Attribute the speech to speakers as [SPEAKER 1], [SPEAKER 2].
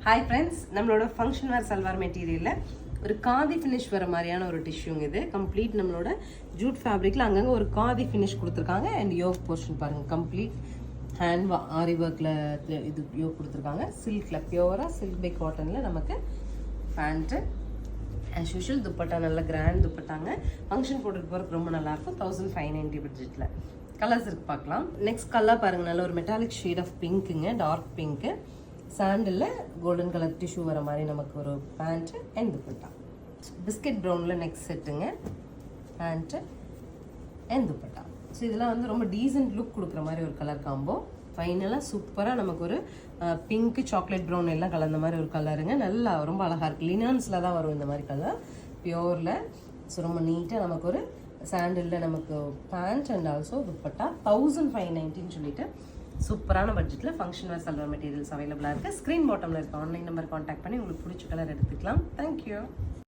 [SPEAKER 1] Hi friends, நம்மளோட function வேர் சல்வார் மெட்டீரியலில் ஒரு காதி ஃபினிஷ் வர மாதிரியான ஒரு டிஷ்யூங்க இது. கம்ப்ளீட் நம்மளோட ஜூட் ஃபேப்ரிக்கில் அங்கங்கே ஒரு காதி ஃபினிஷ் கொடுத்துருக்காங்க. அண்ட் யோக் போர்ஷன் பாருங்கள், கம்ப்ளீட் ஹேண்ட் ஆரி ஒர்க்கில் இது யோக் கொடுத்துருக்காங்க. சில்கில் பியூராக சில்க் பை காட்டனில் நமக்கு பேண்ட்டு ஆஸ் யூஷுவல். துப்பட்டா நல்ல கிராண்ட் துப்பட்டாங்க. ஃபங்க்ஷன் போட்டுட்டு போகிறதுக்கு ரொம்ப நல்லாயிருக்கும். 1590 பட்ஜெட்டில். கலர்ஸ் இருக்கு பார்க்கலாம். நெக்ஸ்ட் கலர் பாருங்கள், நல்ல ஒரு மெட்டாலிக் ஷேட் ஆஃப் பிங்க்குங்க, டார்க் பிங்க்கு. சாண்டில் கோல்டன் கலர் டிஷ்யூ வர மாதிரி நமக்கு ஒரு பேண்ட்டு அண்ட் துப்பட்டா. பிஸ்கெட் ப்ரௌனில் நெக்ஸ்ட் செட்டுங்க, பேண்ட்டு அண்ட் துப்பட்டா. ஸோ இதெல்லாம் வந்து ரொம்ப டீசென்ட் லுக் கொடுக்குற மாதிரி ஒரு கலர் காம்போ. ஃபைனலாக சூப்பராக நமக்கு ஒரு பிங்க்கு சாக்லேட் ப்ரௌன் எல்லாம் கலந்த மாதிரி ஒரு கலருங்க. நல்லா ரொம்ப அழகாக இருக்குது. லினான்ஸில் தான் வரும் இந்த மாதிரி கலர், பியோரில். ஸோ ரொம்ப நீட்டாக நமக்கு ஒரு சாண்டிலில் நமக்கு பேண்ட் அண்ட் ஆல்சோ துப்பட்டா. 1590 சொல்லிட்டு சூப்பரான பட்ஜெட்டில் ஃபங்க்ஷன் வேர் சல்வார் மெட்டீரியல்ஸ் அவைலபிளாக இருக்குது. ஸ்க்ரீன் பாட்டமில் இருக்க ஆன்லைன் நம்பர் கான்டாக்ட் பண்ணி உங்களுக்கு பிடிச்ச கலர் எடுத்துக்கலாம். தேங்க்யூ.